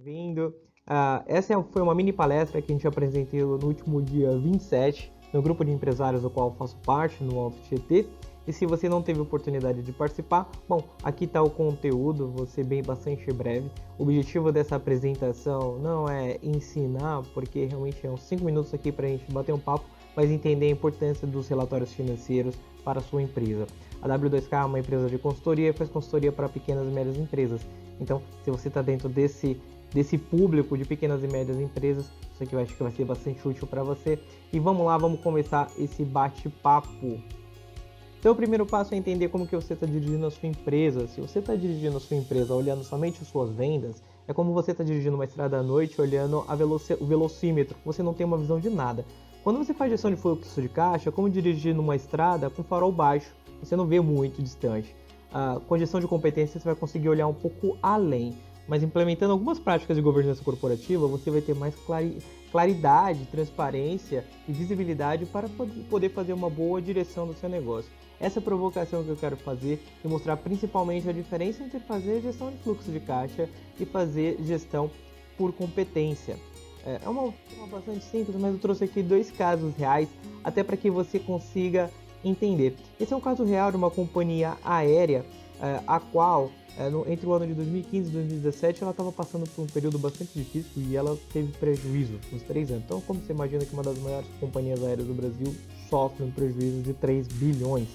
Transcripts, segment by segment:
Bem-vindo. Foi uma mini palestra que a gente apresentou no último dia 27, no grupo de empresários do qual eu faço parte, no Alto Tietê. E se você não teve oportunidade de participar, bom, aqui está o conteúdo, vou ser bem bastante breve. O objetivo dessa apresentação não é ensinar, porque realmente é uns 5 minutos aqui para a gente bater um papo, mas entender a importância dos relatórios financeiros para a sua empresa. A W2K é uma empresa de consultoria, faz consultoria para pequenas e médias empresas. Então, se você está dentro desse público de pequenas e médias empresas, isso aqui eu acho que vai ser bastante útil para você. E vamos lá, vamos começar esse bate-papo. Então, o primeiro passo é entender como que você está dirigindo a sua empresa. Se você está dirigindo a sua empresa olhando somente as suas vendas, é como você está dirigindo uma estrada à noite olhando o velocímetro. Você não tem uma visão de nada. Quando você faz gestão de fluxo de caixa, é como dirigir numa estrada com farol baixo. Você não vê muito distante. Com a gestão de competência, você vai conseguir olhar um pouco além. Mas implementando algumas práticas de governança corporativa, você vai ter mais claridade, transparência e visibilidade para poder fazer uma boa direção do seu negócio. Essa é a provocação que eu quero fazer e mostrar principalmente a diferença entre fazer gestão de fluxo de caixa e fazer gestão por competência. É uma bastante simples, mas eu trouxe aqui 2 casos reais, até para que você consiga entender. Esse é um caso real de uma companhia aérea, a qual, entre o ano de 2015 e 2017, ela estava passando por um período bastante difícil e ela teve prejuízo nos 3 anos. Então, como você imagina que uma das maiores companhias aéreas do Brasil sofre um prejuízo de 3 bilhões,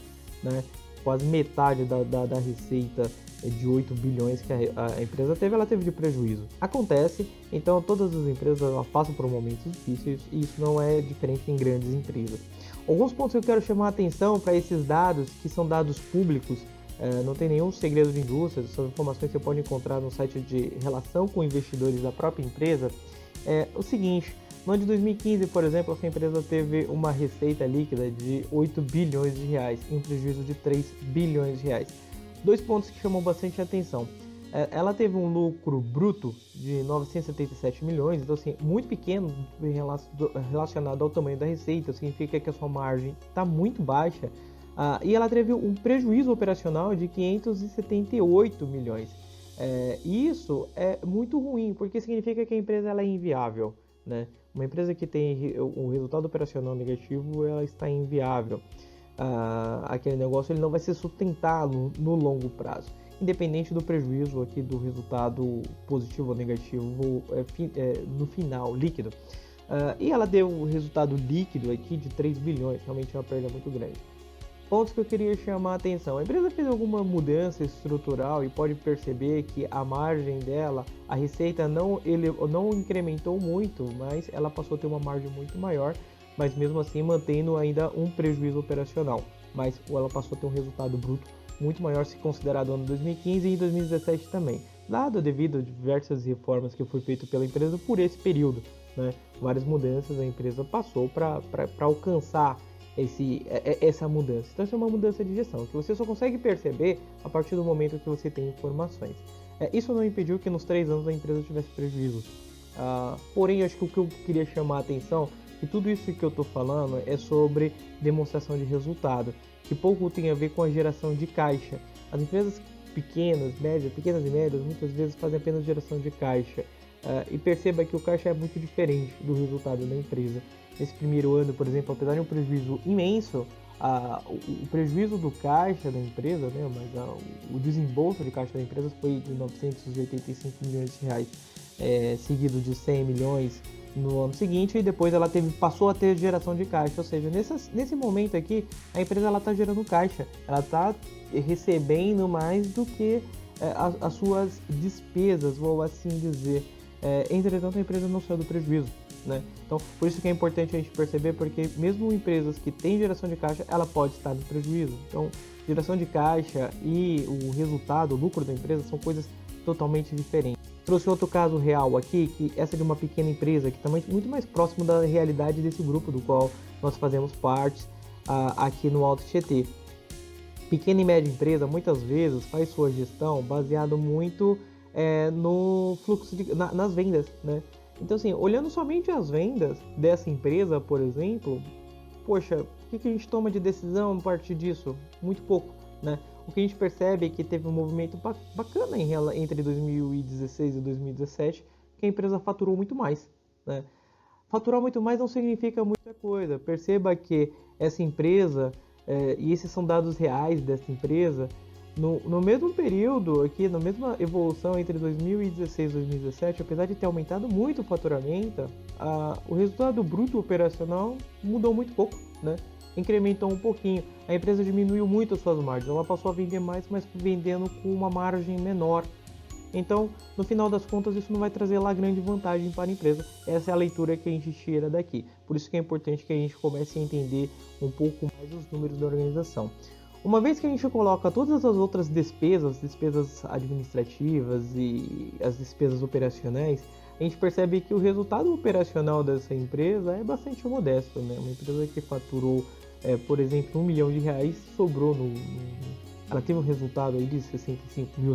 né? Quase metade da receita de 8 bilhões que a empresa teve, ela teve de prejuízo. Acontece, então todas as empresas elas passam por momentos difíceis e isso não é diferente em grandes empresas. Alguns pontos que eu quero chamar a atenção para esses dados, que são dados públicos, não tem nenhum segredo de indústria, essas informações você pode encontrar no site de relação com investidores da própria empresa. É o seguinte: no ano de 2015, por exemplo, essa empresa teve uma receita líquida de 8 bilhões de reais e um prejuízo de 3 bilhões de reais. 2 pontos que chamam bastante atenção. Ela teve um lucro bruto de 977 milhões, então assim, muito pequeno relacionado ao tamanho da receita, significa que a sua margem está muito baixa. E ela teve um prejuízo operacional de 578 milhões. Isso é muito ruim, porque significa que a empresa ela é inviável, né? Uma empresa que tem um resultado operacional negativo, ela está inviável. Aquele negócio ele não vai ser sustentado no longo prazo, independente do prejuízo aqui do resultado positivo ou negativo no final, líquido. E ela deu um resultado líquido aqui de 3 bilhões, realmente é uma perda muito grande. Pontos que eu queria chamar a atenção: a empresa fez alguma mudança estrutural e pode perceber que a margem dela, a receita não incrementou muito, mas ela passou a ter uma margem muito maior, mas mesmo assim mantendo ainda um prejuízo operacional, mas ela passou a ter um resultado bruto muito maior se considerado o ano 2015 e 2017 também, dado devido a diversas reformas que foi feito pela empresa por esse período, né? Várias mudanças a empresa passou para alcançar essa mudança. Então isso é uma mudança de gestão, que você só consegue perceber a partir do momento que você tem informações. Isso não impediu que nos 3 anos a empresa tivesse prejuízo. Porém, acho que o que eu queria chamar a atenção é que tudo isso que eu estou falando é sobre demonstração de resultado, que pouco tem a ver com a geração de caixa. As empresas pequenas e médias, muitas vezes fazem apenas geração de caixa. E perceba que o caixa é muito diferente do resultado da empresa. Nesse primeiro ano, por exemplo, apesar de um prejuízo imenso, o prejuízo do caixa da empresa, né, mas o desembolso de caixa da empresa foi de 985 milhões de reais, seguido de 100 milhões no ano seguinte, e depois ela passou a ter geração de caixa, ou seja, nesse momento aqui, a empresa está gerando caixa, ela está recebendo mais do que as suas despesas, vou assim dizer. Entretanto, a empresa não saiu do prejuízo, né? Então, por isso que é importante a gente perceber, porque mesmo empresas que têm geração de caixa, ela pode estar no prejuízo. Então, geração de caixa e o resultado, o lucro da empresa são coisas totalmente diferentes. Trouxe outro caso real aqui, que essa é de uma pequena empresa que está muito mais próximo da realidade desse grupo do qual nós fazemos parte aqui no Alto Tietê. Pequena e média empresa muitas vezes faz sua gestão baseado muito no fluxo nas vendas, né? Então assim, olhando somente as vendas dessa empresa, por exemplo, poxa, o que a gente toma de decisão a partir disso? Muito pouco, né? O que a gente percebe é que teve um movimento bacana entre 2016 e 2017, que a empresa faturou muito mais, né? Faturar muito mais não significa muita coisa. Perceba que essa empresa, e esses são dados reais dessa empresa, no mesmo período aqui, na mesma evolução entre 2016 e 2017, apesar de ter aumentado muito o faturamento, o resultado bruto operacional mudou muito pouco, né? Incrementou um pouquinho. A empresa diminuiu muito as suas margens. Ela passou a vender mais, mas vendendo com uma margem menor. Então, no final das contas, isso não vai trazer lá grande vantagem para a empresa. Essa é a leitura que a gente tira daqui. Por isso que é importante que a gente comece a entender um pouco mais os números da organização. Uma vez que a gente coloca todas as outras despesas administrativas e as despesas operacionais, a gente percebe que o resultado operacional dessa empresa é bastante modesto, né? Uma empresa que faturou, por exemplo, R$1 milhão, sobrou ela teve um resultado aí de R$65 mil.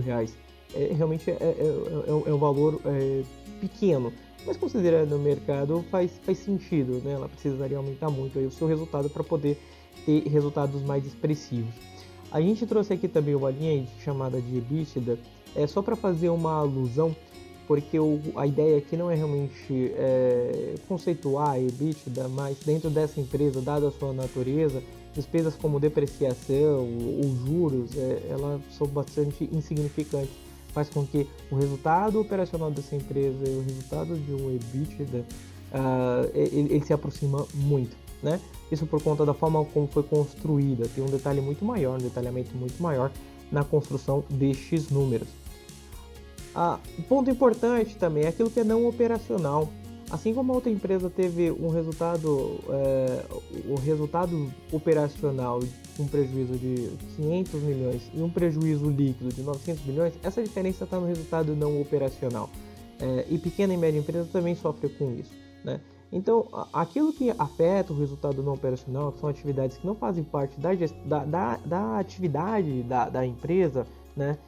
Realmente é um valor pequeno, mas considerando o mercado faz sentido, né? Ela precisaria aumentar muito aí o seu resultado para poder ter resultados mais expressivos. A gente trouxe aqui também uma linha chamada de EBITDA, só para fazer uma alusão, porque a ideia aqui não é realmente conceituar a EBITDA, mas dentro dessa empresa, dada a sua natureza, despesas como depreciação ou juros, elas são bastante insignificantes. Faz com que o resultado operacional dessa empresa e o resultado de um EBITDA, ele se aproxima muito, né? Isso por conta da forma como foi construída. Tem um detalhe muito maior, um detalhamento muito maior na construção destes números. Um ponto importante também é aquilo que é não operacional. Assim como a outra empresa teve um resultado, o resultado operacional com um prejuízo de 500 milhões e um prejuízo líquido de 900 milhões, essa diferença está no resultado não operacional. E pequena e média empresa também sofre com isso, né? Então, aquilo que afeta o resultado não operacional, que são atividades que não fazem parte da atividade da empresa, né?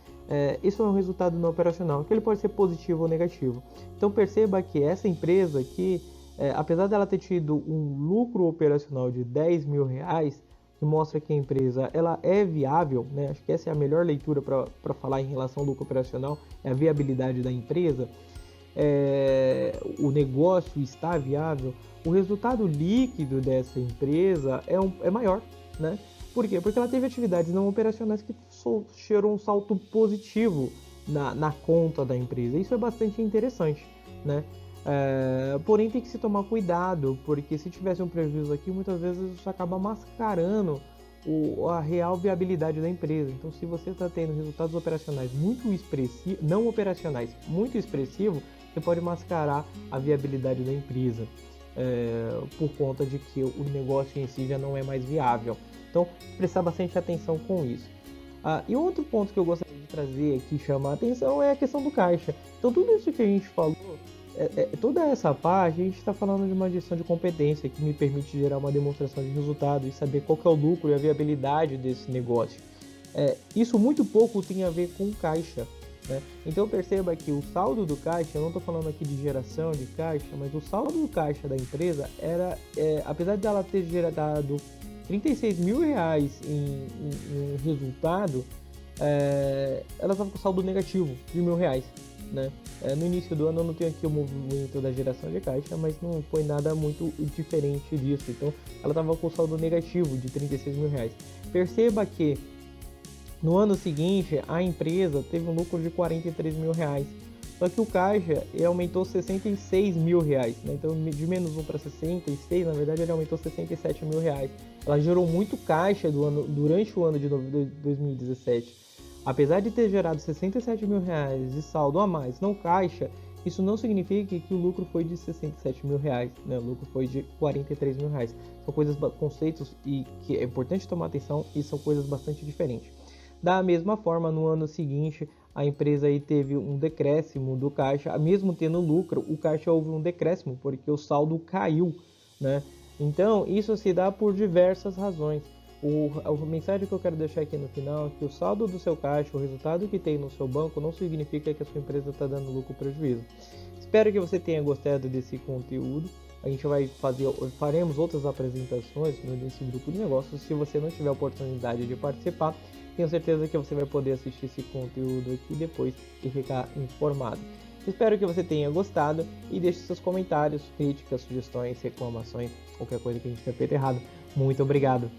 Isso é um resultado não operacional, que ele pode ser positivo ou negativo. Então perceba que essa empresa aqui, apesar dela ter tido um lucro operacional de R$10 mil, que mostra que a empresa ela é viável, né? Acho que essa é a melhor leitura para falar em relação ao lucro operacional, é a viabilidade da empresa. O negócio está viável, o resultado líquido dessa empresa é maior, né? Por quê? Porque ela teve atividades não operacionais que gerou um salto positivo na conta da empresa. Isso é bastante interessante, né? Porém tem que se tomar cuidado, porque se tivesse um prejuízo aqui, muitas vezes isso acaba mascarando a real viabilidade da empresa. Então, se você está tendo resultados operacionais muito expressivos, não operacionais muito expressivos, você pode mascarar a viabilidade da empresa, por conta de que o negócio em si já não é mais viável. Então, prestar bastante atenção com isso. E outro ponto que eu gostaria de trazer aqui, chamar a atenção, é a questão do caixa. Então, tudo isso que a gente falou, toda essa parte, a gente está falando de uma gestão de competência que me permite gerar uma demonstração de resultado e saber qual que é o lucro e a viabilidade desse negócio. Isso muito pouco tem a ver com caixa, né? Então perceba que o saldo do caixa, eu não estou falando aqui de geração de caixa, mas o saldo do caixa da empresa apesar de ela ter gerado R$36 mil em resultado, ela estava com saldo negativo de R$1.000, né? No início do ano eu não tenho aqui o movimento da geração de caixa, mas não foi nada muito diferente disso. Então ela estava com saldo negativo de R$36 mil. Perceba que no ano seguinte a empresa teve um lucro de R$43 mil. Só que o caixa aumentou R$66 mil, né? Então de menos 1 para 66, na verdade ele aumentou R$67 mil. Ela gerou muito caixa durante o ano de 2017. Apesar de ter gerado R$67 mil de saldo a mais não caixa, isso não significa que o lucro foi de R$67 mil, né? O lucro foi de R$43 mil. São conceitos e que é importante tomar atenção, e são coisas bastante diferentes. Da mesma forma, no ano seguinte, a empresa aí teve um decréscimo do caixa, mesmo tendo lucro, o caixa houve um decréscimo, porque o saldo caiu, né? Então, isso se dá por diversas razões. A mensagem que eu quero deixar aqui no final é que o saldo do seu caixa, o resultado que tem no seu banco, não significa que a sua empresa está dando lucro ou prejuízo. Espero que você tenha gostado desse conteúdo. A gente faremos outras apresentações nesse grupo de negócios. Se você não tiver a oportunidade de participar, tenho certeza que você vai poder assistir esse conteúdo aqui depois e ficar informado. Espero que você tenha gostado e deixe seus comentários, críticas, sugestões, reclamações, qualquer coisa que a gente tenha feito errado. Muito obrigado!